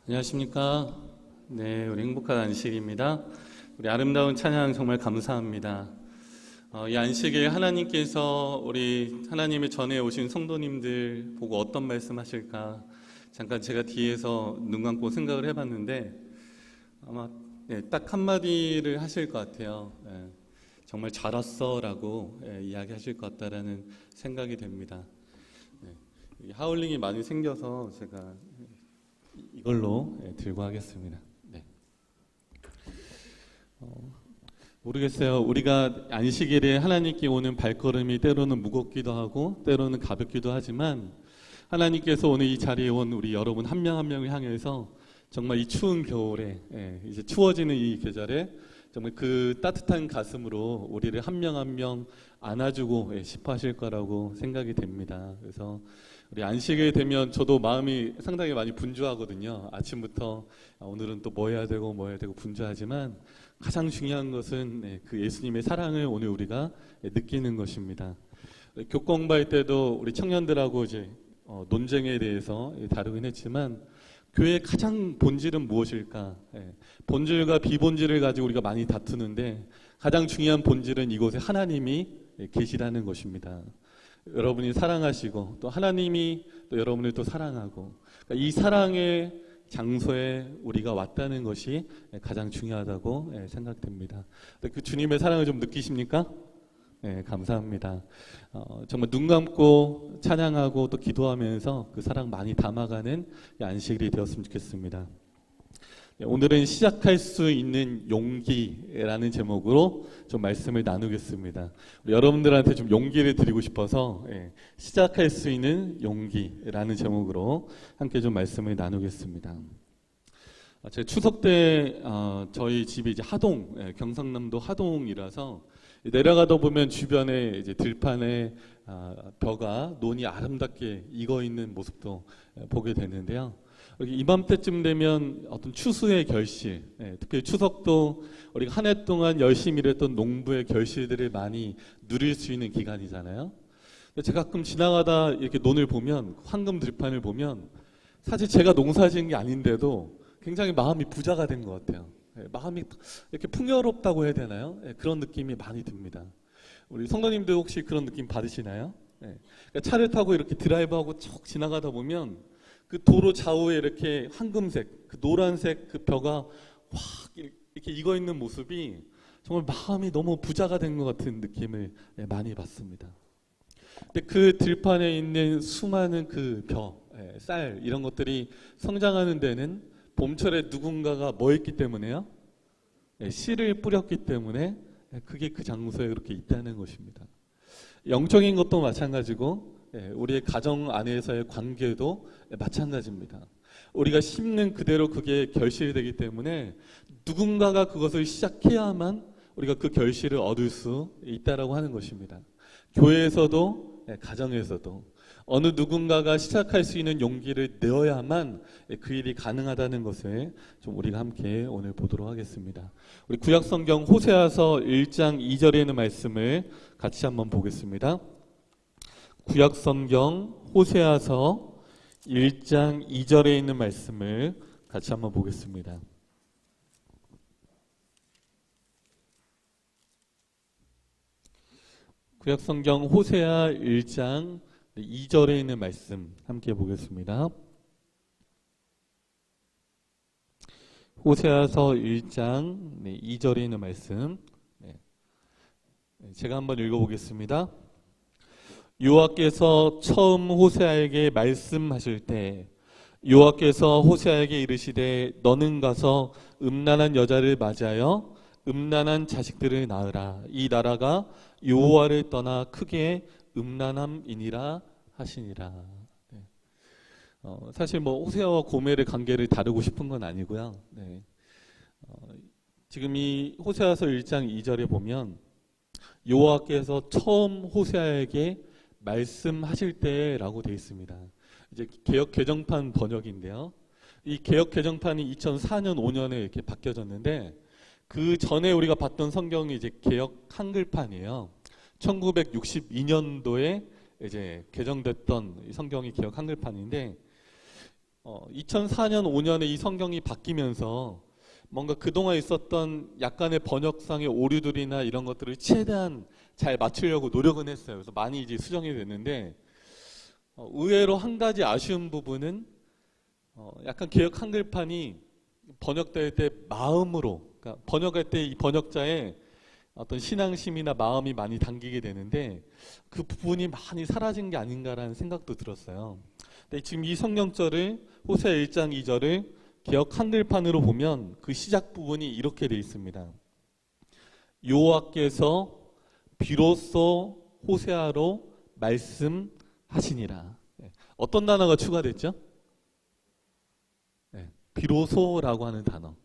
안녕하십니까. 네, 우리 행복한 안식입니다. 우리 아름다운 찬양 정말 감사합니다. 이 안식에 하나님께서 우리 하나님의 전에 오신 성도님들 보고 어떤 말씀 하실까 잠깐 제가 뒤에서 눈 감고 생각을 해봤는데 아마 딱 한마디를 하실 것 같아요. 정말 잘 왔어 라고 이야기하실 것 같다라는 생각이 됩니다. 하울링이 많이 생겨서 제가 이걸로 들고 하겠습니다. 네. 모르겠어요. 우리가 안식일에 하나님께 오는 발걸음이 때로는 무겁기도 하고 때로는 가볍기도 하지만 하나님께서 오늘 이 자리에 온 우리 여러분 한 명 한 명을 향해서 정말 이 추운 겨울에 이제 추워지는 이 계절에 정말 그 따뜻한 가슴으로 우리를 한 명 한 명 안아주고 싶어 하실 거라고 생각이 됩니다. 그래서 우리 안식일 되면 저도 마음이 상당히 많이 분주하거든요. 아침부터 오늘은 또 뭐 해야 되고 분주하지만 가장 중요한 것은 그 예수님의 사랑을 오늘 우리가 느끼는 것입니다. 교권발 때도 우리 청년들하고 이제 논쟁에 대해서 다루긴 했지만 교회의 가장 본질은 무엇일까? 본질과 비본질을 가지고 우리가 많이 다투는데 가장 중요한 본질은 이곳에 하나님이 계시다는 것입니다. 여러분이 사랑하시고 또 하나님이 또 여러분을 또 사랑하고 그러니까 이 사랑의 장소에 우리가 왔다는 것이 가장 중요하다고 생각됩니다. 그 주님의 사랑을 좀 느끼십니까? 네, 감사합니다. 정말 눈 감고 찬양하고 또 기도하면서 그 사랑 많이 담아가는 안식일이 되었으면 좋겠습니다. 오늘은 시작할 수 있는 용기라는 제목으로 좀 말씀을 나누겠습니다. 여러분들한테 좀 용기를 드리고 싶어서 시작할 수 있는 용기라는 제목으로 함께 좀 말씀을 나누겠습니다. 제가 추석 때 저희 집이 이제 하동, 경상남도 하동이라서 내려가다 보면 주변에 이제 들판에 벼가 논이 아름답게 익어 있는 모습도 보게 되는데요. 이맘때쯤 되면 어떤 추수의 결실, 특히 추석도 우리가 한 해 동안 열심히 일했던 농부의 결실들을 많이 누릴 수 있는 기간이잖아요. 제가 가끔 지나가다 이렇게 논을 보면, 황금 들판을 보면 사실 제가 농사지은 게 아닌데도 굉장히 마음이 부자가 된 것 같아요. 마음이 이렇게 풍요롭다고 해야 되나요? 그런 느낌이 많이 듭니다. 우리 성도님들 혹시 그런 느낌 받으시나요? 그러니까 차를 타고 이렇게 드라이브하고 쭉 지나가다 보면 그 도로 좌우에 이렇게 황금색, 그 노란색 그 벼가 확 이렇게 익어 있는 모습이 정말 마음이 너무 부자가 된 것 같은 느낌을 많이 받습니다. 근데 그 들판에 있는 수많은 그 벼, 쌀 이런 것들이 성장하는 데는 봄철에 누군가가 뭐 했기 때문에요? 씨를 뿌렸기 때문에 그게 그 장소에 그렇게 있다는 것입니다. 영적인 것도 마찬가지고 우리의 가정 안에서의 관계도 마찬가지입니다. 우리가 심는 그대로 그게 결실이 되기 때문에 누군가가 그것을 시작해야만 우리가 그 결실을 얻을 수 있다라고 하는 것입니다. 교회에서도 가정에서도 어느 누군가가 시작할 수 있는 용기를 내어야만 그 일이 가능하다는 것을 좀 우리가 함께 오늘 보도록 하겠습니다. 우리 구약성경 호세아서 1장 2절에 있는 말씀을 같이 한번 보겠습니다. 구약성경 호세아서 1장 2절에 있는 말씀을 같이 한번 보겠습니다. 구약성경 호세아 1장 2절에 있는 말씀 함께 보겠습니다. 호세아서 1장 2절에 있는 말씀 제가 한번 읽어보겠습니다. 여호와께서 처음 호세아에게 말씀하실 때 여호와께서 호세아에게 이르시되 너는 가서 음란한 여자를 맞이하여 음란한 자식들을 낳으라. 이 나라가 여호와를 떠나 크게 음란함이니라 하시니라. 사실 뭐 호세아와 고멜의 관계를 다루고 싶은 건 아니고요. 지금 이 호세아서 1장 2절에 보면 여호와께서 처음 호세아에게 말씀하실 때라고 되어 있습니다. 이제 개역 개정판 번역인데요. 이 개역 개정판이 2004년 5년에 이렇게 바뀌어졌는데 그 전에 우리가 봤던 성경이 이제 개역 한글판이에요. 1962년도에 이제 개정됐던 성경이 개역 한글판인데 2004년, 5년에 이 성경이 바뀌면서 뭔가 그동안 있었던 약간의 번역상의 오류들이나 이런 것들을 최대한 잘 맞추려고 노력은 했어요. 그래서 많이 이제 수정이 됐는데 의외로 한 가지 아쉬운 부분은 약간 개역 한글판이 번역될 때 마음으로, 그러니까 번역할 때 이 번역자의 어떤 신앙심이나 마음이 많이 담기게 되는데 그 부분이 많이 사라진 게 아닌가라는 생각도 들었어요. 근데 지금 이 성경절을 호세아 1장 2절을 개역 한글판으로 보면 그 시작 부분이 이렇게 되어 있습니다. 여호와께서 비로소 호세아로 말씀하시니라. 어떤 단어가 추가됐죠? 비로소라고 하는 단어.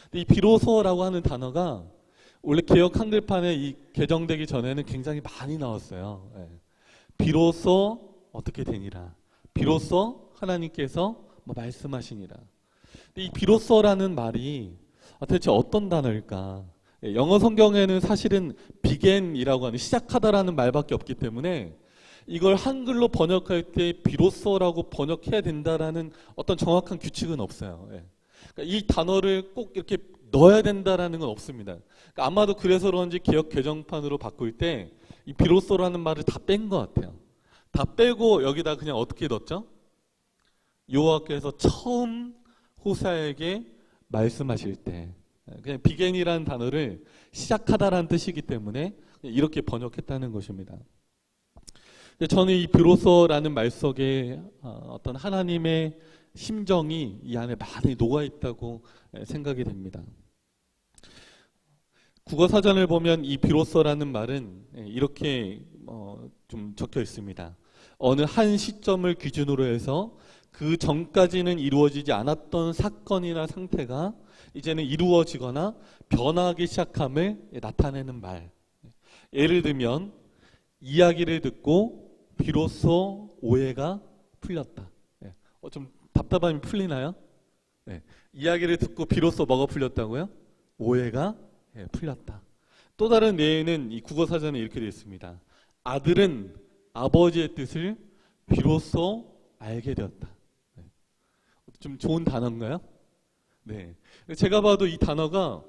근데 이 비로소라고 하는 단어가 원래 개역 한글판에 이 개정되기 전에는 굉장히 많이 나왔어요. 비로소 어떻게 되니라. 비로소 하나님께서 말씀하시니라. 근데 이 비로소라는 말이 대체 어떤 단어일까? 영어 성경에는 사실은 begin이라고 하는 시작하다라는 말밖에 없기 때문에 이걸 한글로 번역할 때 비로소라고 번역해야 된다라는 어떤 정확한 규칙은 없어요. 그러니까 이 단어를 꼭 이렇게 넣어야 된다라는 건 없습니다. 그러니까 아마도 그래서 그런지 개역 개정판으로 바꿀 때 이 비로소라는 말을 다 뺀 것 같아요. 다 빼고 여기다 그냥 어떻게 넣었죠? 여호와께서 처음 호세아에게 말씀하실 때, 그냥 begin이라는 단어를 시작하다라는 뜻이기 때문에 이렇게 번역했다는 것입니다. 저는 이 비로소라는 말 속에 어떤 하나님의 심정이 이 안에 많이 녹아 있다고 생각이 됩니다. 국어 사전을 보면 이 비로소라는 말은 이렇게 좀 적혀 있습니다. 어느 한 시점을 기준으로 해서 그 전까지는 이루어지지 않았던 사건이나 상태가 이제는 이루어지거나 변하기 시작함을 나타내는 말. 예를 들면 이야기를 듣고 비로소 오해가 풀렸다. 좀 답답함이 풀리나요? 이야기를 듣고 비로소 뭐가 풀렸다고요? 오해가 풀렸다. 또 다른 예는 이 국어사전에 이렇게 되어 있습니다. 아들은 아버지의 뜻을 비로소 알게 되었다. 좀 좋은 단어인가요? 네. 제가 봐도 이 단어가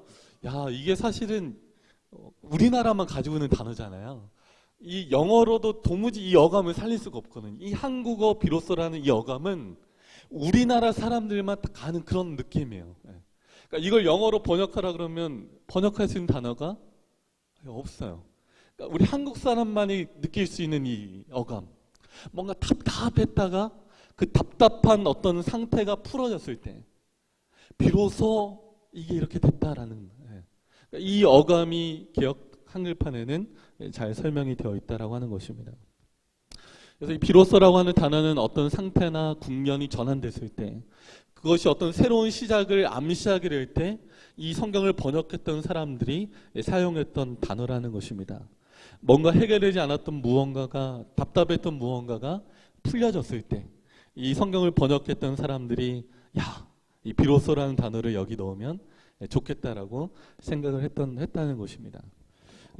이게 사실은 우리나라만 가지고 있는 단어잖아요. 이 영어로도 도무지 이 어감을 살릴 수가 없거든요. 이 한국어 비로소라는 이 어감은 우리나라 사람들만 딱 가는 그런 느낌이에요. 그러니까 이걸 영어로 번역하라 그러면 번역할 수 있는 단어가 없어요. 그러니까 우리 한국 사람만이 느낄 수 있는 이 어감. 뭔가 답답했다가 그 답답한 어떤 상태가 풀어졌을 때 비로소 이게 이렇게 됐다라는 그러니까 이 어감이 개역 한글판에는 잘 설명이 되어 있다라고 하는 것입니다. 그래서 이 비로소라고 하는 단어는 어떤 상태나 국면이 전환됐을 때 그것이 어떤 새로운 시작을 암시하게 될 때 이 성경을 번역했던 사람들이 사용했던 단어라는 것입니다. 뭔가 해결되지 않았던 무언가가 답답했던 무언가가 풀려졌을 때 이 성경을 번역했던 사람들이 이 비로소라는 단어를 여기 넣으면 좋겠다라고 생각을 했다는 것입니다.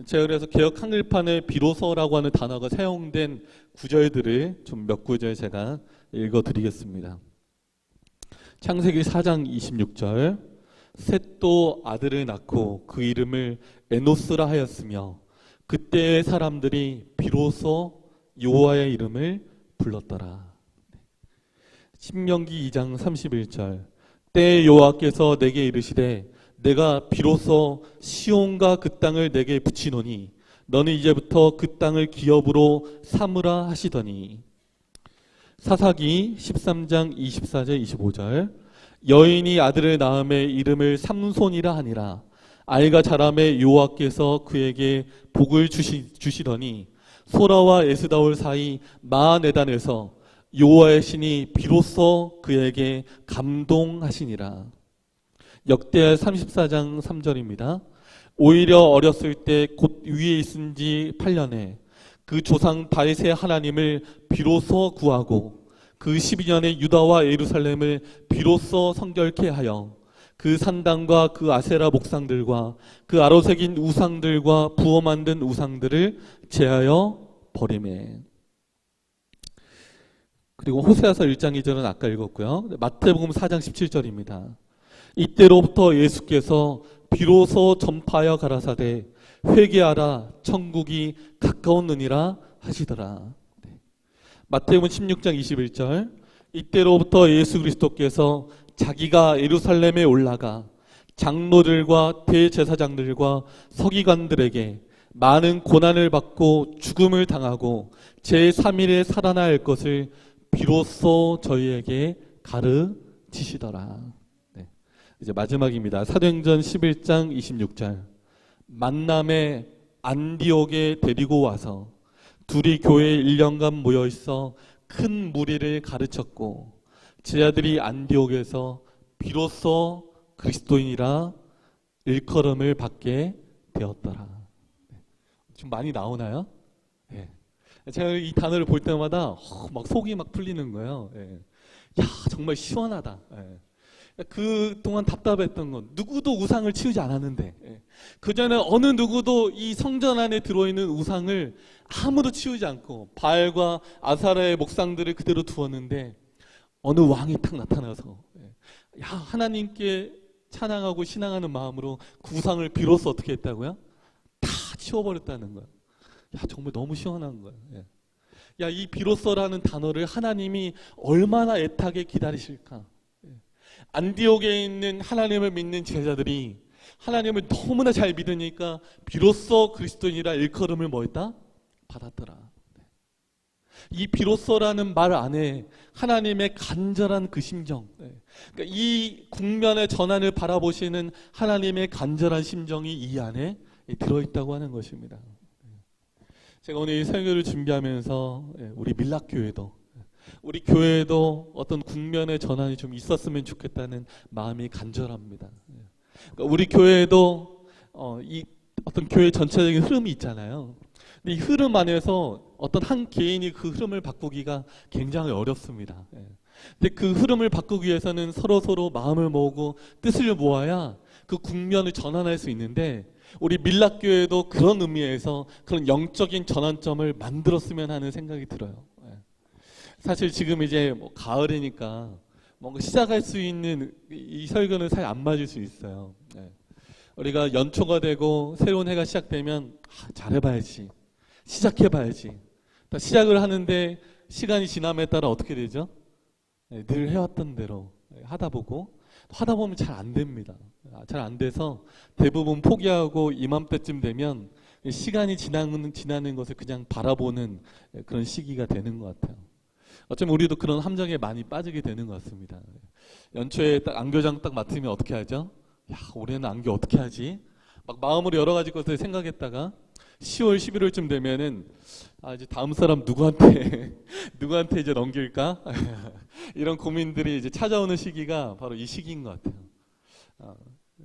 제가 그래서 개역 한글판에 비로소라고 하는 단어가 사용된 구절들을 좀 몇 구절 제가 읽어드리겠습니다. 창세기 4장 26절 셋도 아들을 낳고 그 이름을 에노스라 하였으며 그때의 사람들이 비로소 여호와의 이름을 불렀더라. 신명기 2장 31절 때에 여호와께서 내게 이르시되 내가 비로소 시온과 그 땅을 내게 붙이노니 너는 이제부터 그 땅을 기업으로 삼으라 하시더니 사사기 13장 24절 25절 여인이 아들을 낳음에 이름을 삼손이라 하니라 아이가 자라매 여호와께서 그에게 복을 주시더니 소라와 에스다올 사이 마하네단에서 여호와의 신이 비로소 그에게 감동하시니라. 역대하 34장 3절입니다. 오히려 어렸을 때 곧 위에 있은 지 8년에 그 조상 다윗의 하나님을 비로소 구하고 그 12년에 유다와 예루살렘을 비로소 성결케 하여 그 산당과 그 아세라 목상들과 그 아로새긴 우상들과 부어 만든 우상들을 제하여 버리매. 그리고 호세아서 1장 2절은 아까 읽었고요. 마태복음 4장 17절입니다. 이때로부터 예수께서 비로소 전파하여 가라사대 회개하라 천국이 가까웠느니라 하시더라. 마태복음 16장 21절 이때로부터 예수 그리스도께서 자기가 예루살렘에 올라가 장로들과 대제사장들과 서기관들에게 많은 고난을 받고 죽음을 당하고 제3일에 살아나 할 것을 비로소 저희에게 가르치시더라. 네. 이제 마지막입니다. 사도행전 11장 26절 만남에 안디옥에 데리고 와서 둘이 교회에 1년간 모여 있어 큰 무리를 가르쳤고 제자들이 안디옥에서 비로소 그리스도인이라 일컬음을 받게 되었더라. 좀 많이 나오나요? 예. 제가 이 단어를 볼 때마다 막 속이 막 풀리는 거예요. 예. 야, 정말 시원하다. 예. 그동안 답답했던 건 누구도 우상을 치우지 않았는데 예. 그전에 어느 누구도 이 성전 안에 들어있는 우상을 아무도 치우지 않고 바알과 아사라의 목상들을 그대로 두었는데 어느 왕이 탁 나타나서 예. 야, 하나님께 찬양하고 신앙하는 마음으로 그 우상을 비로소 어떻게 했다고요? 다 치워버렸다는 거야. 야, 정말 너무 시원한 거야. 예. 야, 이 비로소라는 단어를 하나님이 얼마나 애타게 기다리실까? 예. 안디옥에 있는 하나님을 믿는 제자들이 하나님을 너무나 잘 믿으니까 비로소 그리스도인이라 일컬음을 뭐했다? 받았더라. 이 비로소라는 말 안에 하나님의 간절한 그 심정, 그러니까 이 국면의 전환을 바라보시는 하나님의 간절한 심정이 이 안에 들어있다고 하는 것입니다. 제가 오늘 이 설교를 준비하면서 우리 밀락교회도 우리 교회에도 어떤 국면의 전환이 좀 있었으면 좋겠다는 마음이 간절합니다. 그러니까 우리 교회에도 이 어떤 교회 전체적인 흐름이 있잖아요. 근데 이 흐름 안에서 어떤 한 개인이 그 흐름을 바꾸기가 굉장히 어렵습니다. 근데 그 흐름을 바꾸기 위해서는 서로 마음을 모으고 뜻을 모아야 그 국면을 전환할 수 있는데 우리 밀락교회도 그런 의미에서 그런 영적인 전환점을 만들었으면 하는 생각이 들어요. 사실 지금 이제 뭐 가을이니까 뭔가 시작할 수 있는 이 설교는 사실 안 맞을 수 있어요. 우리가 연초가 되고 새로운 해가 시작되면 잘해봐야지, 시작해봐야지. 시작을 하는데 시간이 지남에 따라 어떻게 되죠? 늘 해왔던 대로 하다 보면 잘 안 됩니다. 잘 안 돼서 대부분 포기하고 이맘때쯤 되면 시간이 지나는 것을 그냥 바라보는 그런 시기가 되는 것 같아요. 어쩌면 우리도 그런 함정에 많이 빠지게 되는 것 같습니다. 연초에 딱 안교장 딱 맡으면 어떻게 하죠? 야, 올해는 안교 어떻게 하지? 막 마음으로 여러 가지 것을 생각했다가 10월, 11월쯤 되면은 이제 다음 사람 누구한테 이제 넘길까? 이런 고민들이 이제 찾아오는 시기가 바로 이 시기인 것 같아요.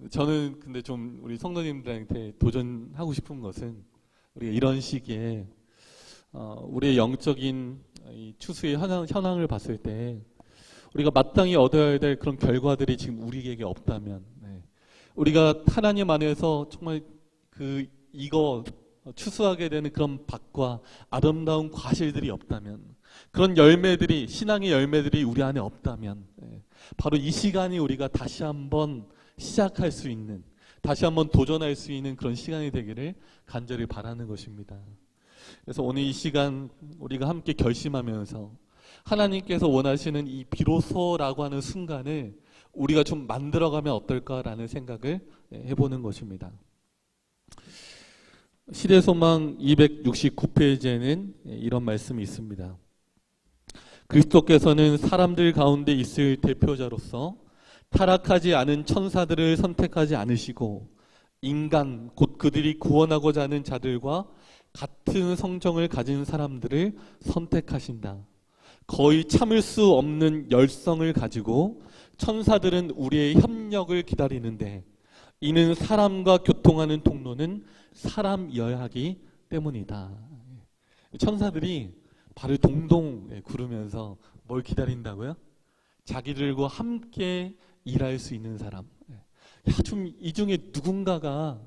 저는 근데 좀 우리 성도님들한테 도전하고 싶은 것은 우리가 이런 시기에 우리의 영적인 이 추수의 현황을 봤을 때 우리가 마땅히 얻어야 될 그런 결과들이 지금 우리에게 없다면 우리가 하나님 안에서 정말 이거 추수하게 되는 그런 밭과 아름다운 과실들이 없다면 그런 열매들이 신앙의 열매들이 우리 안에 없다면 바로 이 시간이 우리가 다시 한번 시작할 수 있는 다시 한번 도전할 수 있는 그런 시간이 되기를 간절히 바라는 것입니다. 그래서 오늘 이 시간 우리가 함께 결심하면서 하나님께서 원하시는 이 비로소라고 하는 순간을 우리가 좀 만들어가면 어떨까라는 생각을 해보는 것입니다. 시대소망 269페이지에는 이런 말씀이 있습니다. 그리스도께서는 사람들 가운데 있을 대표자로서 타락하지 않은 천사들을 선택하지 않으시고 인간 곧 그들이 구원하고자 하는 자들과 같은 성정을 가진 사람들을 선택하신다. 거의 참을 수 없는 열성을 가지고 천사들은 우리의 협력을 기다리는데 이는 사람과 교통하는 통로는 사람이어야 하기 때문이다. 천사들이 발을 동동 구르면서 뭘 기다린다고요? 자기들과 함께 일할 수 있는 사람. 좀 이 중에 누군가가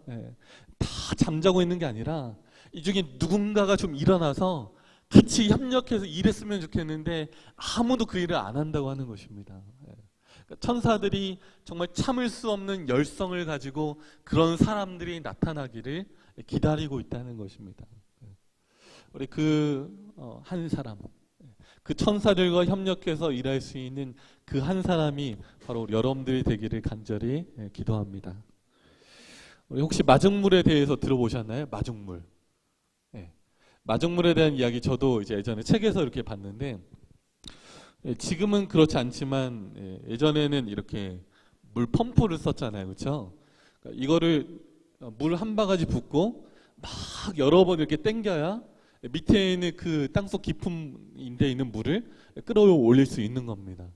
다 잠자고 있는 게 아니라 이 중에 누군가가 좀 일어나서 같이 협력해서 일했으면 좋겠는데 아무도 그 일을 안 한다고 하는 것입니다. 그러니까 천사들이 정말 참을 수 없는 열성을 가지고 그런 사람들이 나타나기를 기다리고 있다는 것입니다. 우리 한 사람, 그 천사들과 협력해서 일할 수 있는 그 한 사람이 바로 우리 여러분들이 되기를 간절히 기도합니다. 우리 혹시 마중물에 대해서 들어보셨나요? 마중물. 마중물에 대한 이야기 저도 이제 예전에 책에서 이렇게 봤는데, 지금은 그렇지 않지만 예전에는 이렇게 물 펌프를 썼잖아요, 그렇죠? 그러니까 이거를 물 한 바가지 붓고 막 여러 번 이렇게 당겨야 밑에 있는 그 땅속 깊은데 있는 물을 끌어올릴 수 있는 겁니다.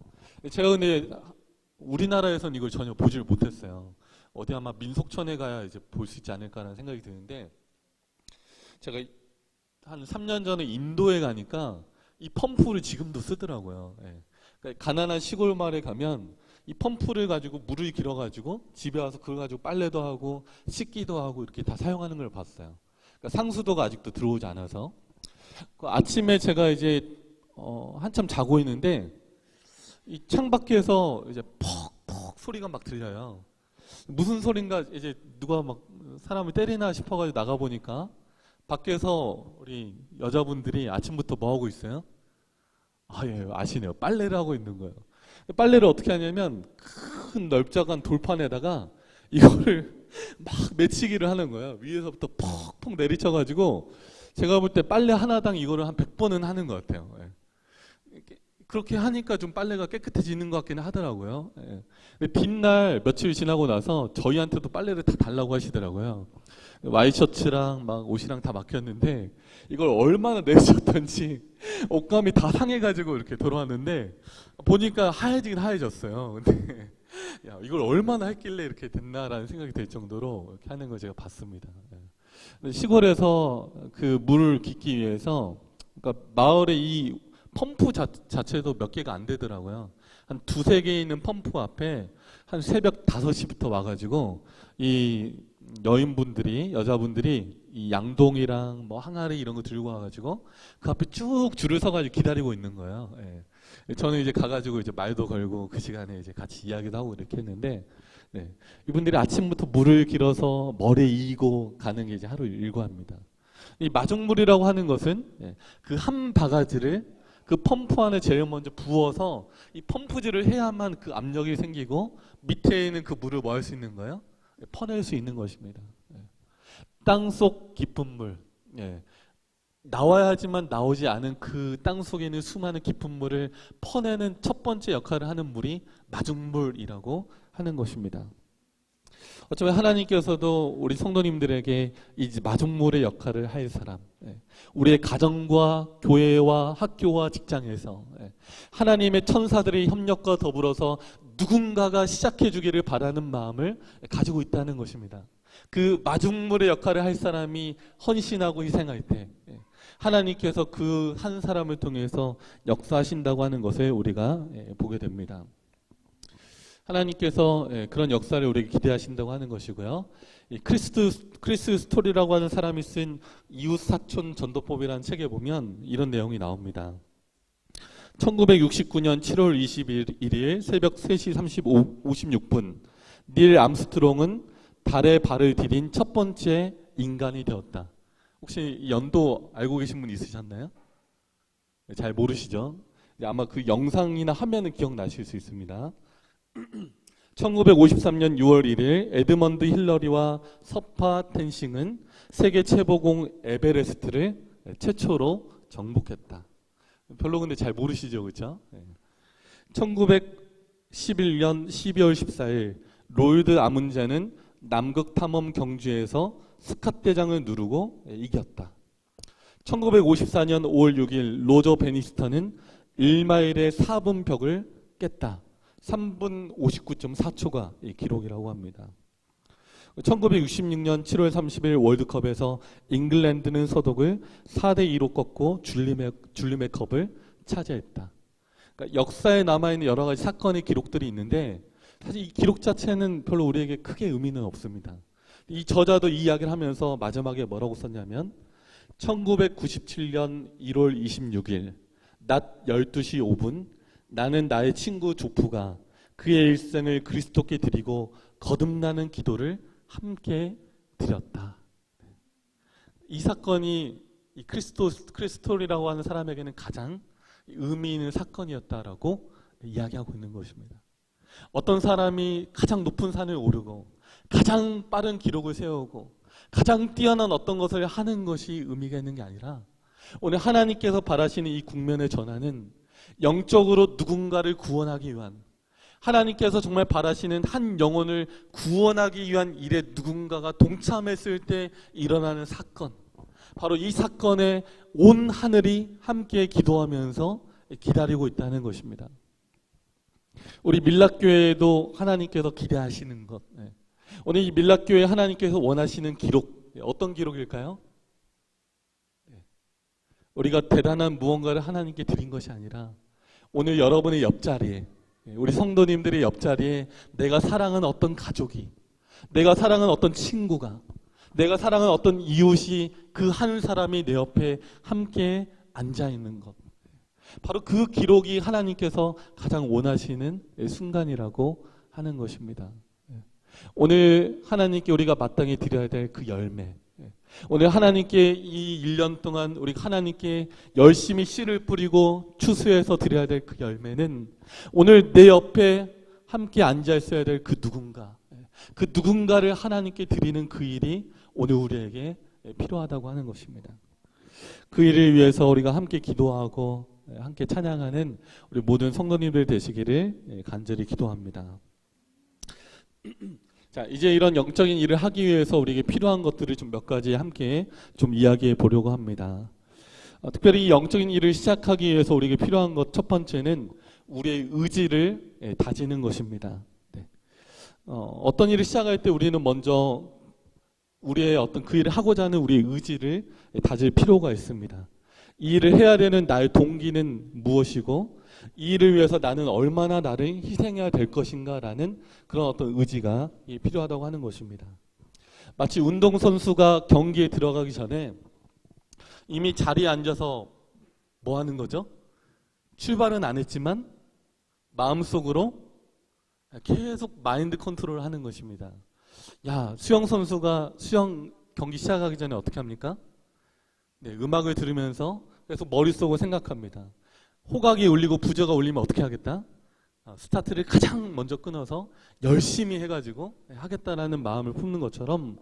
제가 근데 우리나라에서는 이걸 전혀 보질 못했어요. 어디 아마 민속촌에 가야 이제 볼 수 있지 않을까라는 생각이 드는데, 제가 한 3년 전에 인도에 가니까 이 펌프를 지금도 쓰더라고요. 그러니까 가난한 시골 마을에 가면 이 펌프를 가지고 물을 길어가지고 집에 와서 그걸 가지고 빨래도 하고 씻기도 하고 이렇게 다 사용하는 걸 봤어요. 그러니까 상수도가 아직도 들어오지 않아서. 아침에 제가 이제 한참 자고 있는데 이 창밖에서 이제 퍽퍽 소리가 막 들려요. 무슨 소린가 이제 누가 막 사람을 때리나 싶어가지고 나가 보니까 밖에서 우리 여자분들이 아침부터 뭐 하고 있어요? 예, 아시네요. 빨래를 하고 있는 거예요. 빨래를 어떻게 하냐면 큰 넓적한 돌판에다가 이거를 막 맺히기를 하는 거예요. 위에서부터 퍽퍽 내리쳐가지고 제가 볼 때 빨래 하나당 이거를 한 100번은 하는 것 같아요. 그렇게 하니까 좀 빨래가 깨끗해지는 것 같기는 하더라고요. 근데 뒷날 며칠 지나고 나서 저희한테도 빨래를 다 달라고 하시더라고요. 와이셔츠랑 막 옷이랑 다 막혔는데 이걸 얼마나 내셨던지 옷감이 다 상해가지고 이렇게 돌아왔는데 보니까 하얘지긴 하얘졌어요. 근데 야, 이걸 얼마나 했길래 이렇게 됐나라는 생각이 들 정도로 이렇게 하는 걸 제가 봤습니다. 시골에서 그 물을 깃기 위해서, 그러니까 마을에 이 펌프 자체도 몇 개가 안 되더라고요. 한 두세 개 있는 펌프 앞에 한 새벽 5시부터 와가지고 이 여인분들이, 여자분들이 이 양동이랑 뭐 항아리 이런 거 들고 와가지고 그 앞에 쭉 줄을 서가지고 기다리고 있는 거예요. 저는 이제 가가지고 이제 말도 걸고 그 시간에 이제 같이 이야기도 하고 이렇게 했는데, 이분들이 아침부터 물을 길어서 머리에 이고 가는 게 이제 하루 일과입니다. 이 마중물이라고 하는 것은 그 한 바가지를 그 펌프 안에 제일 먼저 부어서 이 펌프질을 해야만 그 압력이 생기고 밑에 있는 그 물을 뭐 할 수 있는 거예요? 퍼낼 수 있는 것입니다. 땅속 깊은 물, 나와야 하지만 나오지 않은 그 땅속에 있는 수많은 깊은 물을 퍼내는 첫 번째 역할을 하는 물이 마중물이라고 하는 것입니다. 어쩌면 하나님께서도 우리 성도님들에게 이 마중물의 역할을 할 사람, 우리의 가정과 교회와 학교와 직장에서 하나님의 천사들의 협력과 더불어서 누군가가 시작해 주기를 바라는 마음을 가지고 있다는 것입니다. 그 마중물의 역할을 할 사람이 헌신하고 희생할 때 하나님께서 그 한 사람을 통해서 역사하신다고 하는 것을 우리가 보게 됩니다. 하나님께서 그런 역사를 우리에게 기대하신다고 하는 것이고요. 이 크리스 스토리라고 하는 사람이 쓴 이웃 사촌 전도법이라는 책에 보면 이런 내용이 나옵니다. 1969년 7월 21일 새벽 3시 56분 닐 암스트롱은 달에 발을 디딘 첫 번째 인간이 되었다. 혹시 연도 알고 계신 분 있으셨나요? 잘 모르시죠? 아마 그 영상이나 화면은 기억나실 수 있습니다. 1953년 6월 1일 에드먼드 힐러리와 서파 텐싱은 세계 최고봉 에베레스트를 최초로 정복했다. 별로 근데 잘 모르시죠, 그렇죠? 1911년 12월 14일 로이드 아문제는 남극 탐험 경주에서 스캇 대장을 누르고 이겼다. 1954년 5월 6일 로저 베니스턴은 1마일의 4분 벽을 깼다. 3분 59.4초가 이 기록이라고 합니다. 1966년 7월 30일 월드컵에서 잉글랜드는 서독을 4대2로 꺾고 줄리메 컵을 차지했다. 그러니까 역사에 남아있는 여러 가지 사건의 기록들이 있는데 사실 이 기록 자체는 별로 우리에게 크게 의미는 없습니다. 이 저자도 이 이야기를 하면서 마지막에 뭐라고 썼냐면 1997년 1월 26일 낮 12시 5분 나는 나의 친구 조프가 그의 일생을 그리스도께 드리고 거듭나는 기도를 함께 드렸다. 이 사건이 이 크리스톨이라고 하는 사람에게는 가장 의미 있는 사건이었다라고 이야기하고 있는 것입니다. 어떤 사람이 가장 높은 산을 오르고 가장 빠른 기록을 세우고 가장 뛰어난 어떤 것을 하는 것이 의미가 있는 게 아니라 오늘 하나님께서 바라시는 이 국면의 전환은 영적으로 누군가를 구원하기 위한, 하나님께서 정말 바라시는 한 영혼을 구원하기 위한 일에 누군가가 동참했을 때 일어나는 사건, 바로 이 사건에 온 하늘이 함께 기도하면서 기다리고 있다는 것입니다. 우리 밀락교회도 하나님께서 기대하시는 것, 오늘 이 밀락교회 하나님께서 원하시는 기록, 어떤 기록일까요? 우리가 대단한 무언가를 하나님께 드린 것이 아니라 오늘 여러분의 옆자리에, 우리 성도님들의 옆자리에 내가 사랑하는 어떤 가족이, 내가 사랑하는 어떤 친구가, 내가 사랑하는 어떤 이웃이, 그 한 사람이 내 옆에 함께 앉아있는 것, 바로 그 기록이 하나님께서 가장 원하시는 순간이라고 하는 것입니다. 오늘 하나님께 우리가 마땅히 드려야 될 그 열매, 오늘 하나님께 이 1년 동안 우리 하나님께 열심히 씨를 뿌리고 추수해서 드려야 될 그 열매는 오늘 내 옆에 함께 앉아 있어야 될 그 누군가, 그 누군가를 하나님께 드리는 그 일이 오늘 우리에게 필요하다고 하는 것입니다. 그 일을 위해서 우리가 함께 기도하고 함께 찬양하는 우리 모든 성도님들 되시기를 간절히 기도합니다. 자, 이제 이런 영적인 일을 하기 위해서 우리에게 필요한 것들을 좀 몇 가지 함께 좀 이야기해 보려고 합니다. 특별히 이 영적인 일을 시작하기 위해서 우리에게 필요한 것 첫 번째는 우리의 의지를 다지는 것입니다. 어떤 일을 시작할 때 우리는 먼저 우리의 어떤 그 일을 하고자 하는 우리의 의지를 다질 필요가 있습니다. 이 일을 해야 되는 나의 동기는 무엇이고 이 일을 위해서 나는 얼마나 나를 희생해야 될 것인가라는 그런 어떤 의지가 필요하다고 하는 것입니다. 마치 운동선수가 경기에 들어가기 전에 이미 자리에 앉아서 뭐 하는 거죠? 출발은 안 했지만 마음속으로 계속 마인드 컨트롤을 하는 것입니다. 야, 수영선수가 수영 경기 시작하기 전에 어떻게 합니까? 음악을 들으면서 계속 머릿속으로 생각합니다. 호각이 울리고 부저가 울리면 어떻게 하겠다? 스타트를 가장 먼저 끊어서 열심히 해가지고 하겠다라는 마음을 품는 것처럼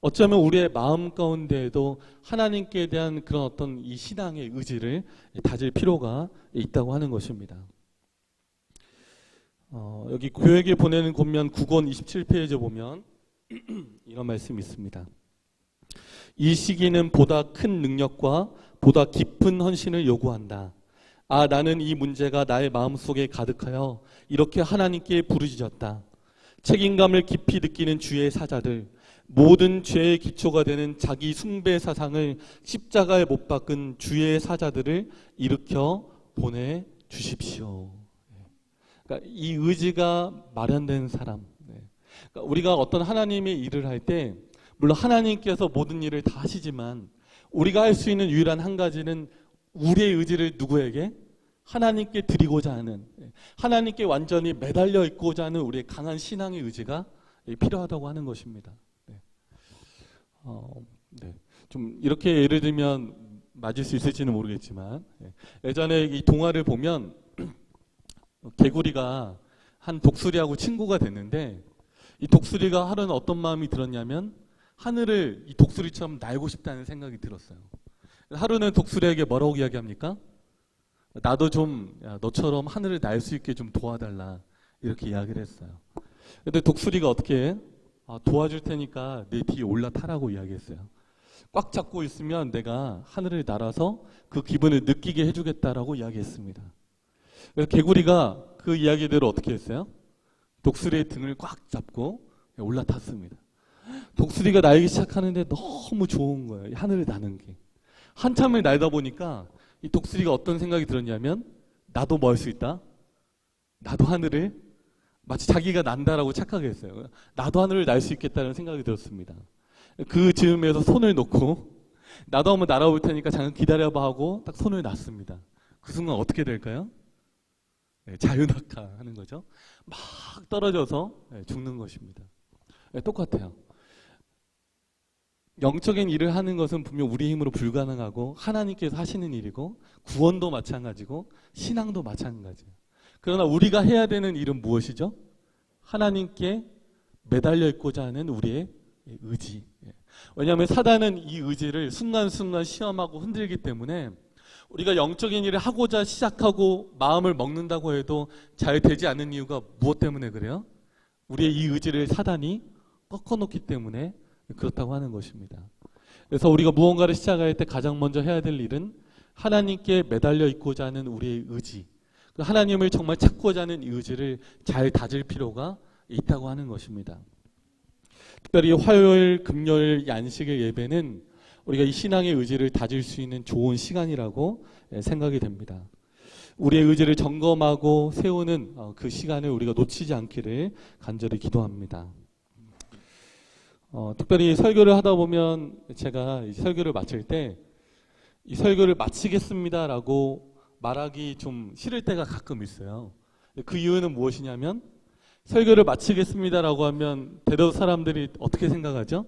어쩌면 우리의 마음 가운데에도 하나님께 대한 그런 어떤 이 신앙의 의지를 다질 필요가 있다고 하는 것입니다. 여기 교회에 보내는 권면 9권 27페이지에 보면 이런 말씀이 있습니다. 이 시기는 보다 큰 능력과 보다 깊은 헌신을 요구한다. 아, 나는 이 문제가 나의 마음속에 가득하여 이렇게 하나님께 부르짖었다. 책임감을 깊이 느끼는 주의 사자들, 모든 죄의 기초가 되는 자기 숭배 사상을 십자가에 못 박은 주의 사자들을 일으켜 보내주십시오. 그러니까 이 의지가 마련된 사람, 그러니까 우리가 어떤 하나님의 일을 할 때 물론 하나님께서 모든 일을 다 하시지만 우리가 할 수 있는 유일한 한 가지는 우리의 의지를 누구에게? 하나님께 드리고자 하는, 하나님께 완전히 매달려 있고자 하는 우리의 강한 신앙의 의지가 필요하다고 하는 것입니다. 좀 이렇게 예를 들면 맞을 수 있을지는 모르겠지만 예전에 이 동화를 보면 개구리가 한 독수리하고 친구가 됐는데 이 독수리가 하루는 어떤 마음이 들었냐면 하늘을 이 독수리처럼 날고 싶다는 생각이 들었어요. 하루는 독수리에게 뭐라고 이야기합니까? 나도 좀 너처럼 하늘을 날 수 있게 좀 도와달라 이렇게 이야기를 했어요. 근데 독수리가 어떻게 해? 도와줄 테니까 내 뒤에 올라타라고 이야기했어요. 꽉 잡고 있으면 내가 하늘을 날아서 그 기분을 느끼게 해주겠다라고 이야기했습니다. 그래서 개구리가 그 이야기대로 어떻게 했어요? 독수리의 등을 꽉 잡고 올라탔습니다. 독수리가 날기 시작하는데 너무 좋은 거예요. 하늘을 나는 게. 한참을 날다 보니까 이 독수리가 어떤 생각이 들었냐면 나도 뭐 할 수 있다? 나도 하늘을 마치 자기가 난다라고 착각했어요. 나도 하늘을 날 수 있겠다는 생각이 들었습니다. 그 즈음에서 손을 놓고 나도 한번 날아올 테니까 잠깐 기다려봐 하고 딱 손을 놨습니다. 그 순간 어떻게 될까요? 네, 자유낙하하는 거죠. 막 떨어져서 죽는 것입니다. 네, 똑같아요. 영적인 일을 하는 것은 분명 우리 힘으로 불가능하고 하나님께서 하시는 일이고 구원도 마찬가지고 신앙도 마찬가지예요. 그러나 우리가 해야 되는 일은 무엇이죠? 하나님께 매달려 있고자 하는 우리의 의지. 왜냐하면 사단은 이 의지를 순간순간 시험하고 흔들기 때문에 우리가 영적인 일을 하고자 시작하고 마음을 먹는다고 해도 잘 되지 않는 이유가 무엇 때문에 그래요? 우리의 이 의지를 사단이 꺾어놓기 때문에 그렇다고 하는 것입니다. 그래서 우리가 무언가를 시작할 때 가장 먼저 해야 될 일은 하나님께 매달려 있고자 하는 우리의 의지, 하나님을 정말 찾고자 하는 이 의지를 잘 다질 필요가 있다고 하는 것입니다. 특별히 화요일, 금요일, 안식일 예배는 우리가 이 신앙의 의지를 다질 수 있는 좋은 시간이라고 생각이 됩니다. 우리의 의지를 점검하고 세우는 그 시간을 우리가 놓치지 않기를 간절히 기도합니다. 특별히 설교를 하다 보면 제가 이 설교를 마칠 때 이 설교를 마치겠습니다라고 말하기 좀 싫을 때가 가끔 있어요. 그 이유는 무엇이냐면 설교를 마치겠습니다라고 하면 대다수 사람들이 어떻게 생각하죠?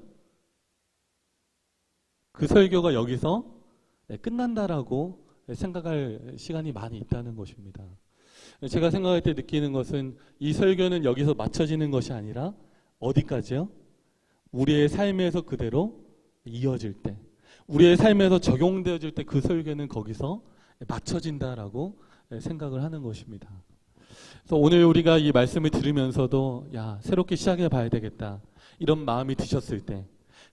그 설교가 여기서 끝난다라고 생각할 시간이 많이 있다는 것입니다. 제가 생각할 때 느끼는 것은 이 설교는 여기서 맞춰지는 것이 아니라 어디까지요? 우리의 삶에서 그대로 이어질 때, 우리의 삶에서 적용되어질 때 그 설교는 거기서 맞춰진다라고 생각을 하는 것입니다. 그래서 오늘 우리가 이 말씀을 들으면서도 새롭게 시작해 봐야 되겠다 이런 마음이 드셨을 때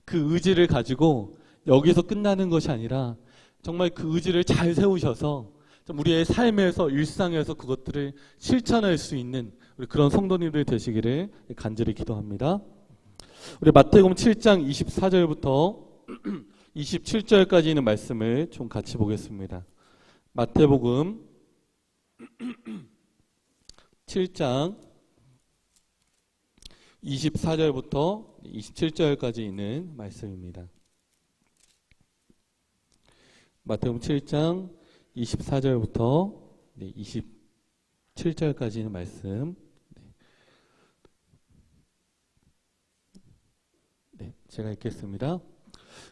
그 의지를 가지고 여기서 끝나는 것이 아니라 정말 그 의지를 잘 세우셔서 우리의 삶에서 일상에서 그것들을 실천할 수 있는 그런 성도님들 되시기를 간절히 기도합니다. 우리 마태복음 7장 24절부터 27절까지 있는 말씀을 좀 같이 보겠습니다. 마태복음 7장 24절부터 27절까지 있는 말씀입니다. 마태복음 7장 24절부터 27절까지 있는 말씀. 제가 읽겠습니다.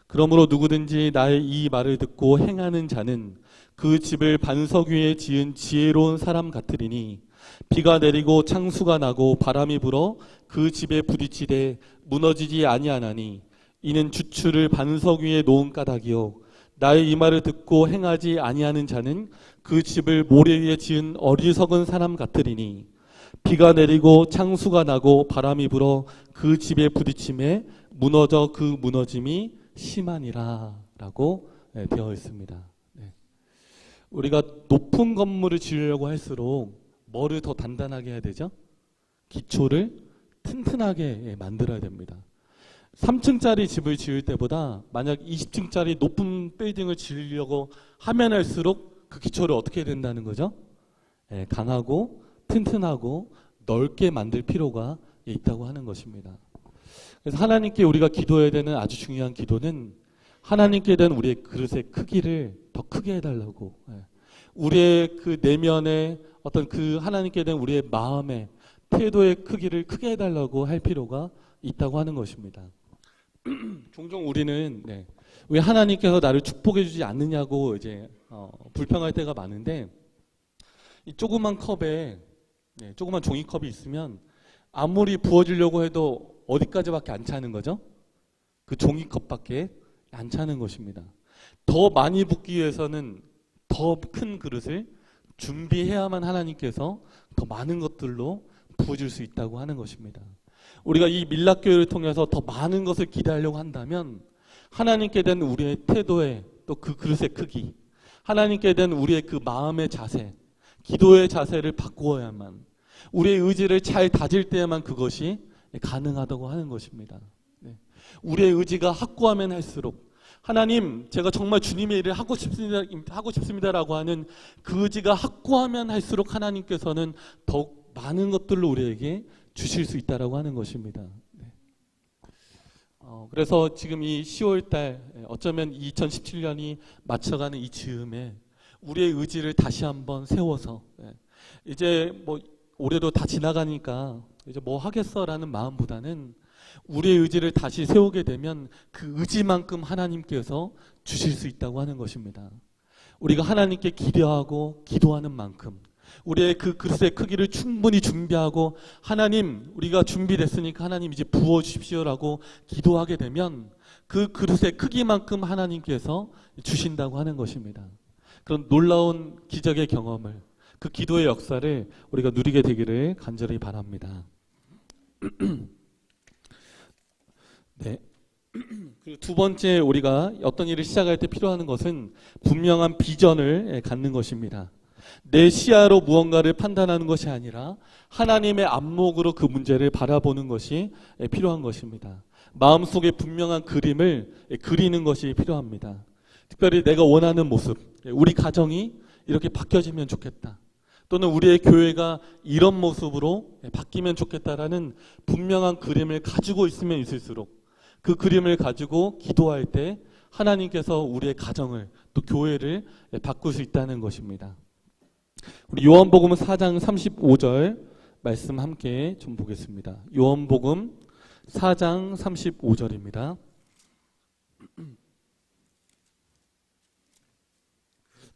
그러므로 누구든지 나의 이 말을 듣고 행하는 자는 그 집을 반석 위에 지은 지혜로운 사람 같으리니 비가 내리고 창수가 나고 바람이 불어 그 집에 부딪히되 무너지지 아니하나니 이는 주추를 반석 위에 놓은 까닭이요 나의 이 말을 듣고 행하지 아니하는 자는 그 집을 모래 위에 지은 어리석은 사람 같으리니 비가 내리고 창수가 나고 바람이 불어 그 집에 부딪힘에 무너져 그 무너짐이 심하니라 라고 되어 있습니다. 우리가 높은 건물을 지으려고 할수록 뭐를 더 단단하게 해야 되죠? 기초를 튼튼하게 만들어야 됩니다. 3층짜리 집을 지을 때보다 만약 20층짜리 높은 빌딩을 지으려고 하면 할수록 그 기초를 어떻게 해야 된다는 거죠? 강하고 튼튼하고 넓게 만들 필요가 있다고 하는 것입니다. 그래서 하나님께 우리가 기도해야 되는 아주 중요한 기도는 하나님께 대한 우리의 그릇의 크기를 더 크게 해달라고, 우리의 그 내면의 어떤 그 하나님께 대한 우리의 마음의 태도의 크기를 크게 해달라고 할 필요가 있다고 하는 것입니다. 종종 우리는 왜 하나님께서 나를 축복해 주지 않느냐고 이제 불평할 때가 많은데, 이 조그만 컵에 조그만 종이컵이 있으면 아무리 부어주려고 해도 어디까지밖에 안 차는 거죠? 그 종이컵밖에 안 차는 것입니다. 더 많이 붓기 위해서는 더 큰 그릇을 준비해야만 하나님께서 더 많은 것들로 부어줄 수 있다고 하는 것입니다. 우리가 이 밀락교회를 통해서 더 많은 것을 기대하려고 한다면 하나님께 대한 우리의 태도의 또 그 그릇의 크기, 하나님께 대한 우리의 그 마음의 자세, 기도의 자세를 바꾸어야만, 우리의 의지를 잘 다질 때야만 그것이 가능하다고 하는 것입니다. 우리의 의지가 확고하면 할수록 하나님, 제가 정말 주님의 일을 하고 싶습니다라고 하는 그 의지가 확고하면 할수록 하나님께서는 더욱 많은 것들로 우리에게 주실 수 있다라고 하는 것입니다. 그래서 지금 이 10월달 어쩌면 2017년이 맞춰가는 이 즈음에 우리의 의지를 다시 한번 세워서 이제 뭐 올해도 다 지나가니까 이제 뭐 하겠어라는 마음보다는 우리의 의지를 다시 세우게 되면 그 의지만큼 하나님께서 주실 수 있다고 하는 것입니다. 우리가 하나님께 기대하고 기도하는 만큼 우리의 그 그릇의 크기를 충분히 준비하고 하나님 우리가 준비됐으니까 하나님 이제 부어주십시오라고 기도하게 되면 그 그릇의 크기만큼 하나님께서 주신다고 하는 것입니다. 그런 놀라운 기적의 경험을 그 기도의 역사를 우리가 누리게 되기를 간절히 바랍니다. 네. 그리고 두 번째 우리가 어떤 일을 시작할 때 필요한 것은 분명한 비전을 갖는 것입니다. 내 시야로 무언가를 판단하는 것이 아니라 하나님의 안목으로 그 문제를 바라보는 것이 필요한 것입니다. 마음속에 분명한 그림을 그리는 것이 필요합니다. 특별히 내가 원하는 모습, 우리 가정이 이렇게 바뀌어지면 좋겠다. 또는 우리의 교회가 이런 모습으로 바뀌면 좋겠다라는 분명한 그림을 가지고 있으면 있을수록 그 그림을 가지고 기도할 때 하나님께서 우리의 가정을 또 교회를 바꿀 수 있다는 것입니다. 우리 요한복음 4장 35절 말씀 함께 좀 보겠습니다. 요한복음 4장 35절입니다.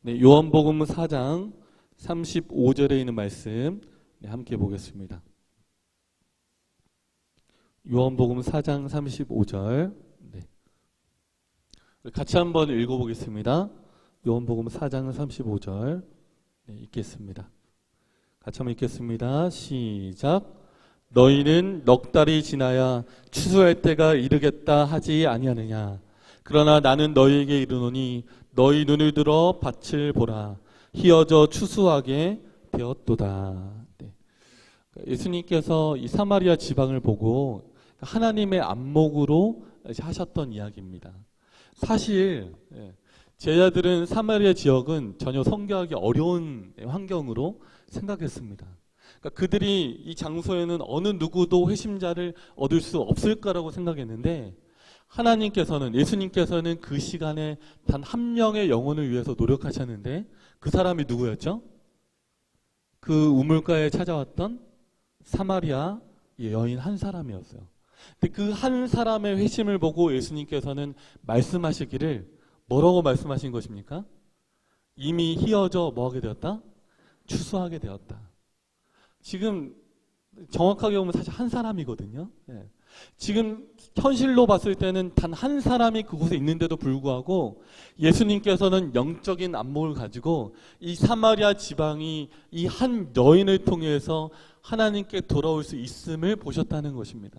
네, 요한복음 4장 35절에 있는 말씀 함께 보겠습니다. 요한복음 4장 35절 같이 한번 읽어보겠습니다. 요한복음 4장 35절 읽겠습니다. 같이 한번 읽겠습니다. 시작. 너희는 넉 달이 지나야 추수할 때가 이르겠다 하지 아니하느냐. 그러나 나는 너희에게 이르노니 너희 눈을 들어 밭을 보라. 희어져 추수하게 되었도다. 네. 예수님께서 이 사마리아 지방을 보고 하나님의 안목으로 하셨던 이야기입니다. 사실 제자들은 사마리아 지역은 전혀 선교하기 어려운 환경으로 생각했습니다. 그러니까 그들이 이 장소에는 어느 누구도 회심자를 얻을 수 없을 거라고 생각했는데 하나님께서는 예수님께서는 그 시간에 단 한 명의 영혼을 위해서 노력하셨는데 그 사람이 누구였죠? 그 우물가에 찾아왔던 사마리아 여인 한 사람이었어요. 근데 그 한 사람의 회심을 보고 예수님께서는 말씀하시기를 뭐라고 말씀하신 것입니까? 이미 희어져 뭐하게 되었다? 추수하게 되었다. 지금 정확하게 보면 사실 한 사람이거든요. 지금 현실로 봤을 때는 단 한 사람이 그곳에 있는데도 불구하고 예수님께서는 영적인 안목을 가지고 이 사마리아 지방이 이 한 여인을 통해서 하나님께 돌아올 수 있음을 보셨다는 것입니다.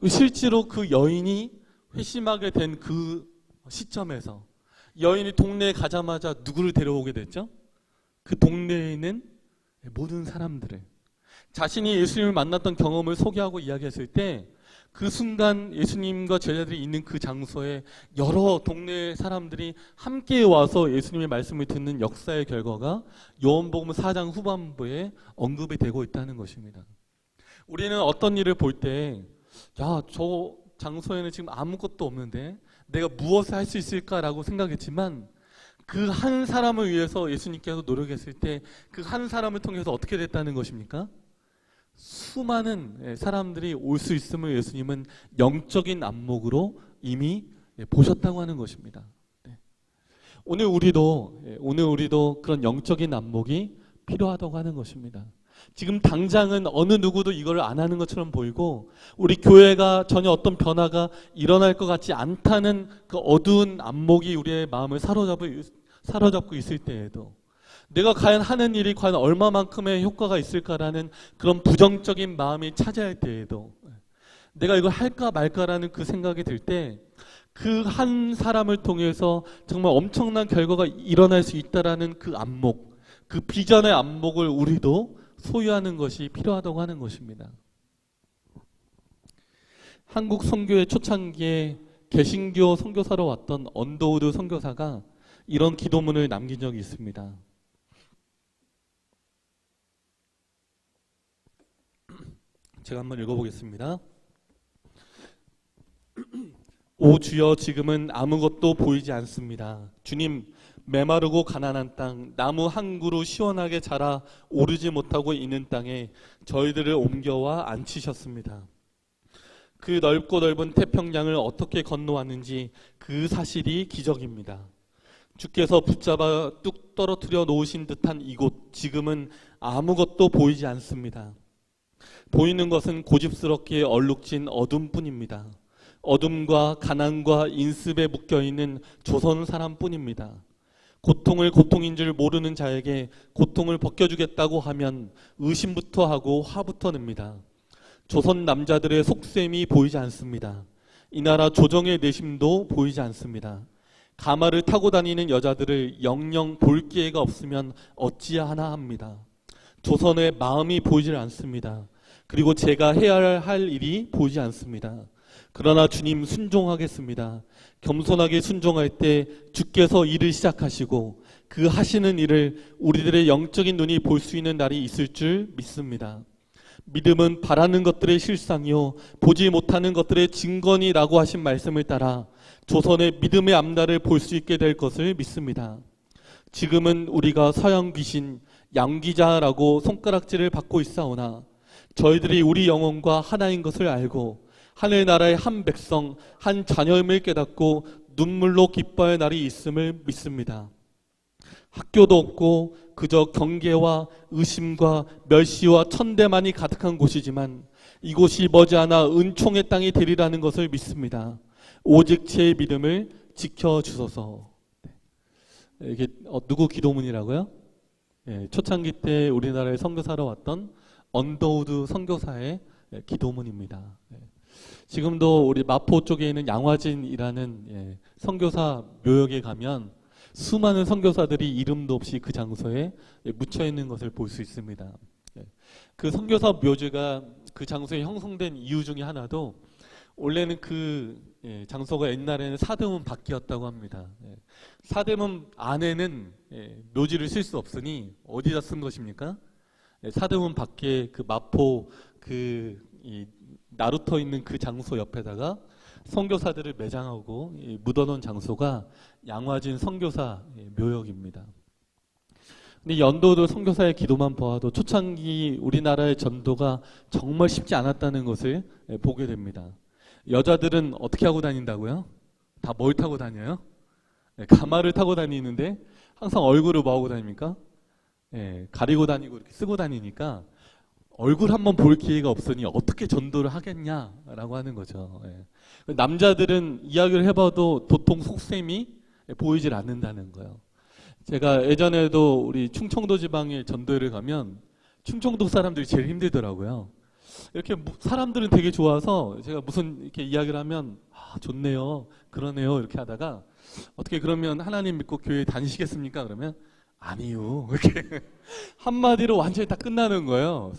실제로 그 여인이 회심하게 된 그 시점에서 여인이 동네에 가자마자 누구를 데려오게 됐죠? 그 동네에 있는 모든 사람들을 자신이 예수님을 만났던 경험을 소개하고 이야기했을 때 그 순간 예수님과 제자들이 있는 그 장소에 여러 동네 사람들이 함께 와서 예수님의 말씀을 듣는 역사의 결과가 요한복음 4장 후반부에 언급이 되고 있다는 것입니다. 우리는 어떤 일을 볼 때 야, 저 장소에는 지금 아무것도 없는데 내가 무엇을 할 수 있을까라고 생각했지만 그 한 사람을 위해서 예수님께서 노력했을 때 그 한 사람을 통해서 어떻게 됐다는 것입니까? 수많은 사람들이 올 수 있음을 예수님은 영적인 안목으로 이미 보셨다고 하는 것입니다. 오늘 우리도 그런 영적인 안목이 필요하다고 하는 것입니다. 지금 당장은 어느 누구도 이걸 안 하는 것처럼 보이고 우리 교회가 전혀 어떤 변화가 일어날 것 같지 않다는 그 어두운 안목이 우리의 마음을 사로잡고 있을 때에도 내가 과연 하는 일이 과연 얼마만큼의 효과가 있을까라는 그런 부정적인 마음이 차지할 때에도 내가 이걸 할까 말까라는 그 생각이 들 때 그 한 사람을 통해서 정말 엄청난 결과가 일어날 수 있다라는 그 안목, 그 비전의 안목을 우리도 소유하는 것이 필요하다고 하는 것입니다. 한국 선교의 초창기에 개신교 선교사로 왔던 언더우드 선교사가 이런 기도문을 남긴 적이 있습니다. 제가 한번 읽어보겠습니다. 오 주여 지금은 아무것도 보이지 않습니다. 주님, 메마르고 가난한 땅, 나무 한 그루 시원하게 자라 오르지 못하고 있는 땅에 저희들을 옮겨와 앉히셨습니다. 그 넓고 넓은 태평양을 어떻게 건너왔는지 그 사실이 기적입니다. 주께서 붙잡아 뚝 떨어뜨려 놓으신 듯한 이곳, 지금은 아무것도 보이지 않습니다. 보이는 것은 고집스럽게 얼룩진 어둠뿐입니다. 어둠과 가난과 인습에 묶여있는 조선 사람뿐입니다. 고통을 고통인 줄 모르는 자에게 고통을 벗겨주겠다고 하면 의심부터 하고 화부터 냅니다. 조선 남자들의 속셈이 보이지 않습니다. 이 나라 조정의 내심도 보이지 않습니다. 가마를 타고 다니는 여자들을 영영 볼 기회가 없으면 어찌하나 합니다. 조선의 마음이 보이질 않습니다. 그리고 제가 해야 할 일이 보이지 않습니다. 그러나 주님 순종하겠습니다. 겸손하게 순종할 때 주께서 일을 시작하시고 그 하시는 일을 우리들의 영적인 눈이 볼 수 있는 날이 있을 줄 믿습니다. 믿음은 바라는 것들의 실상이요 보지 못하는 것들의 증거니라고 하신 말씀을 따라 조선의 믿음의 앞날을 볼 수 있게 될 것을 믿습니다. 지금은 우리가 서양 귀신, 양귀자라고 손가락질을 받고 있사오나 저희들이 우리 영혼과 하나인 것을 알고 하늘나라의 한 백성, 한 자녀임을 깨닫고 눈물로 기뻐할 날이 있음을 믿습니다. 학교도 없고 그저 경계와 의심과 멸시와 천대만이 가득한 곳이지만 이곳이 머지않아 은총의 땅이 되리라는 것을 믿습니다. 오직 제 믿음을 지켜주소서. 이게 누구 기도문이라고요? 초창기 때 우리나라에 선교사로 왔던 언더우드 선교사의 기도문입니다. 지금도 우리 마포 쪽에 있는 양화진이라는 선교사 묘역에 가면 수많은 선교사들이 이름도 없이 그 장소에 묻혀 있는 것을 볼 수 있습니다. 그 선교사 묘지가 그 장소에 형성된 이유 중에 하나도 원래는 그 장소가 옛날에는 사대문 밖이었다고 합니다. 사대문 안에는 묘지를 쓸 수 없으니 어디다 쓴 것입니까? 사대문 밖에 그 마포 나루터 있는 그 장소 옆에다가 선교사들을 매장하고 묻어놓은 장소가 양화진 선교사 묘역입니다. 근데 연도도 선교사의 기도만 보아도 초창기 우리나라의 전도가 정말 쉽지 않았다는 것을 보게 됩니다. 여자들은 어떻게 하고 다닌다고요? 다 뭘 타고 다녀요? 가마를 타고 다니는데 항상 얼굴을 뭐 하고 다닙니까? 가리고 다니고 이렇게 쓰고 다니니까 얼굴 한번 볼 기회가 없으니 어떻게 전도를 하겠냐라고 하는 거죠. 남자들은 이야기를 해봐도 도통 속셈이 보이질 않는다는 거예요. 제가 예전에도 우리 충청도 지방에 전도회를 가면 충청도 사람들이 제일 힘들더라고요. 이렇게 사람들은 되게 좋아서 제가 무슨 이렇게 이야기를 하면 좋네요, 그러네요 이렇게 하다가 어떻게 그러면 하나님 믿고 교회 다니시겠습니까? 그러면 아니요. 이렇게 한마디로 완전히 딱 끝나는 거예요.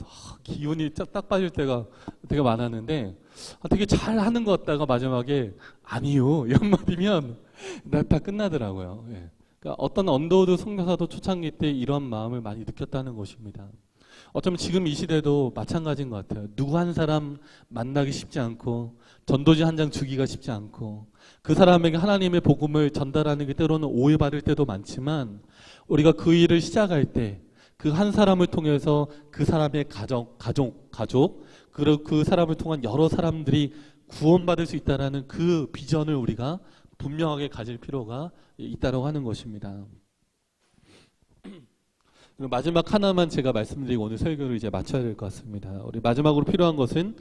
기운이 딱 빠질 때가 되게 많았는데 되게 잘 하는 것 같다가 마지막에 아니요 이 한마디면 다 끝나더라고요. 그러니까 어떤 언더우드 선교사도 초창기 때 이런 마음을 많이 느꼈다는 것입니다. 어쩌면 지금 이 시대도 마찬가지인 것 같아요. 누구 한 사람 만나기 쉽지 않고 전도지 한 장 주기가 쉽지 않고 그 사람에게 하나님의 복음을 전달하는 게 때로는 오해받을 때도 많지만 우리가 그 일을 시작할 때 그 한 사람을 통해서 그 사람의 가족 그리고 그 사람을 통한 여러 사람들이 구원받을 수 있다는 그 비전을 우리가 분명하게 가질 필요가 있다고 하는 것입니다. 그리고 마지막 하나만 제가 말씀드리고 오늘 설교를 이제 마쳐야 될 것 같습니다. 우리 마지막으로 필요한 것은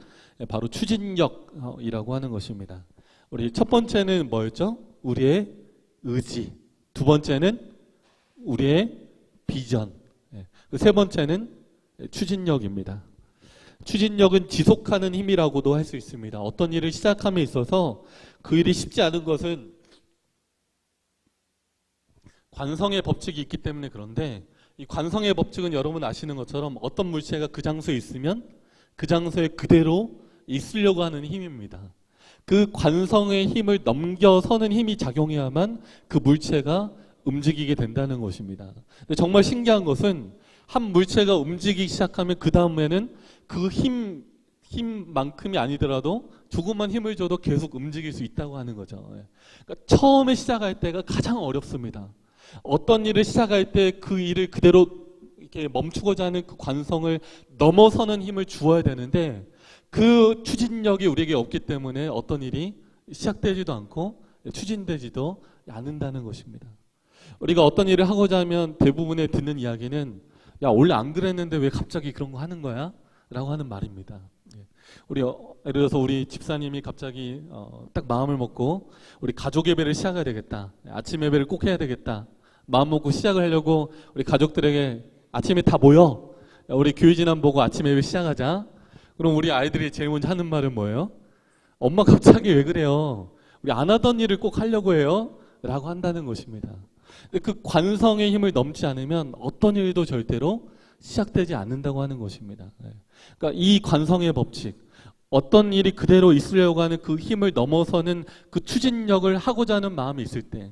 바로 추진력이라고 하는 것입니다. 우리 첫 번째는 뭐였죠? 우리의 의지. 두 번째는 우리의 비전. 세 번째는 추진력입니다. 추진력은 지속하는 힘이라고도 할 수 있습니다. 어떤 일을 시작함에 있어서 그 일이 쉽지 않은 것은 관성의 법칙이 있기 때문에 그런데 이 관성의 법칙은 여러분 아시는 것처럼 어떤 물체가 그 장소에 있으면 그 장소에 그대로 있으려고 하는 힘입니다. 그 관성의 힘을 넘겨서는 힘이 작용해야만 그 물체가 움직이게 된다는 것입니다. 근데 정말 신기한 것은 한 물체가 움직이기 시작하면 그 다음에는 그 힘 힘만큼이 아니더라도 조금만 힘을 줘도 계속 움직일 수 있다고 하는 거죠. 그러니까 처음에 시작할 때가 가장 어렵습니다. 어떤 일을 시작할 때 그 일을 그대로 이렇게 멈추고자 하는 그 관성을 넘어서는 힘을 주어야 되는데 그 추진력이 우리에게 없기 때문에 어떤 일이 시작되지도 않고 추진되지도 않는다는 것입니다. 우리가 어떤 일을 하고자 하면 대부분의 듣는 이야기는 야 원래 안 그랬는데 왜 갑자기 그런 거 하는 거야? 라고 하는 말입니다. 우리 예를 들어서 우리 집사님이 갑자기 딱 마음을 먹고 우리 가족 예배를 시작해야 되겠다. 아침 예배를 꼭 해야 되겠다. 마음 먹고 시작을 하려고 우리 가족들에게 아침에 다 모여. 우리 교회 진안 보고 아침 예배 시작하자. 그럼 우리 아이들이 제일 먼저 하는 말은 뭐예요? 엄마 갑자기 왜 그래요? 우리 안 하던 일을 꼭 하려고 해요? 라고 한다는 것입니다. 그 관성의 힘을 넘지 않으면 어떤 일도 절대로 시작되지 않는다고 하는 것입니다. 그러니까 이 관성의 법칙, 어떤 일이 그대로 있으려고 하는 그 힘을 넘어서는 그 추진력을 하고자 하는 마음이 있을 때,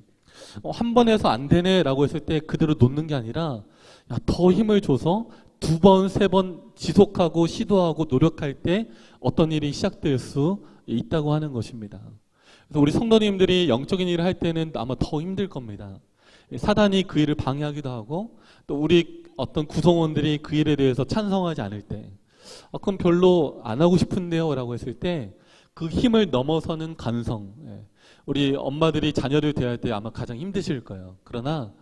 한 번 해서 안 되네라고 했을 때 그대로 놓는 게 아니라 야, 더 힘을 줘서 두 번, 세 번 지속하고 시도하고 노력할 때 어떤 일이 시작될 수 있다고 하는 것입니다. 그래서 우리 성도님들이 영적인 일을 할 때는 아마 더 힘들 겁니다. 사단이 그 일을 방해하기도 하고 또 우리 어떤 구성원들이 그 일에 대해서 찬성하지 않을 때 그럼 별로 안 하고 싶은데요 라고 했을 때 그 힘을 넘어서는 간성, 우리 엄마들이 자녀를 대할 때 아마 가장 힘드실 거예요. 그러나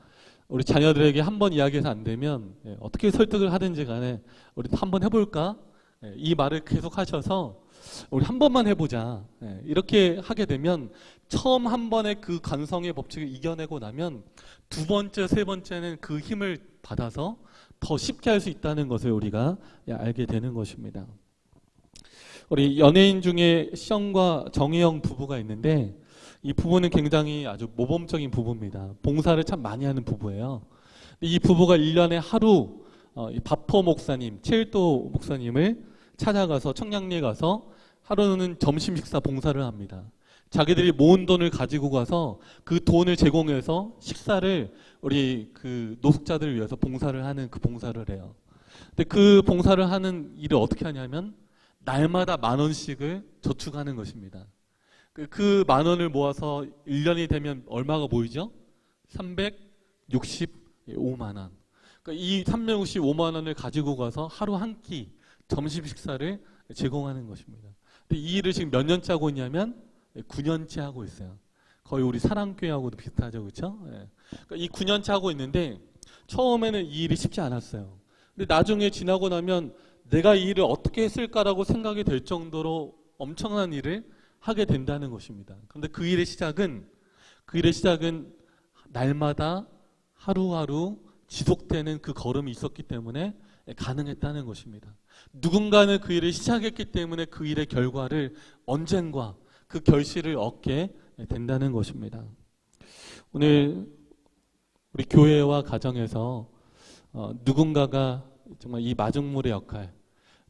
우리 자녀들에게 한 번 이야기해서 안 되면 어떻게 설득을 하든지 간에 우리 한번 해볼까? 이 말을 계속 하셔서 우리 한 번만 해보자. 이렇게 하게 되면 처음 한 번에 그 간성의 법칙을 이겨내고 나면 두 번째, 세 번째는 그 힘을 받아서 더 쉽게 할 수 있다는 것을 우리가 알게 되는 것입니다. 우리 연예인 중에 시영과 정혜영 부부가 있는데 이 부부는 굉장히 아주 모범적인 부부입니다. 봉사를 참 많이 하는 부부예요. 이 부부가 1년에 하루 바포 목사님, 최일도 목사님을 찾아가서 청량리에 가서 하루는 점심 식사 봉사를 합니다. 자기들이 모은 돈을 가지고 가서 그 돈을 제공해서 식사를 우리 그 노숙자들을 위해서 봉사를 하는 그 봉사를 해요. 근데 그 봉사를 하는 일을 어떻게 하냐면 날마다 10,000원씩을 저축하는 것입니다. 그 10,000원을 모아서 1년이 되면 얼마가 모이죠? 365만 원. 그러니까 이 365만 원을 가지고 가서 하루 한 끼 점심 식사를 제공하는 것입니다. 근데 이 일을 지금 몇 년째 하고 있냐면 9년째 하고 있어요. 거의 우리 사랑교회하고도 비슷하죠, 그렇죠? 그러니까 이 9년째 하고 있는데 처음에는 이 일이 쉽지 않았어요. 근데 나중에 지나고 나면 내가 이 일을 어떻게 했을까라고 생각이 될 정도로 엄청난 일을 하게 된다는 것입니다. 그런데 그 일의 시작은 날마다 하루하루 지속되는 그 걸음이 있었기 때문에 가능했다는 것입니다. 누군가는 그 일을 시작했기 때문에 그 일의 결과를 언젠가 그 결실을 얻게 된다는 것입니다. 오늘 우리 교회와 가정에서 누군가가 정말 이 마중물의 역할,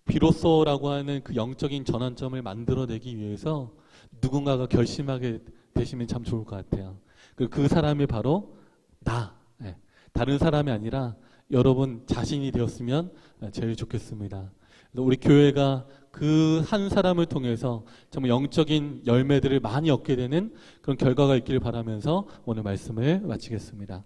비로소라고 하는 그 영적인 전환점을 만들어내기 위해서 누군가가 결심하게 되시면 참 좋을 것 같아요. 그 사람이 바로 다른 사람이 아니라 여러분 자신이 되었으면 제일 좋겠습니다. 우리 교회가 그 한 사람을 통해서 정말 영적인 열매들을 많이 얻게 되는 그런 결과가 있기를 바라면서 오늘 말씀을 마치겠습니다.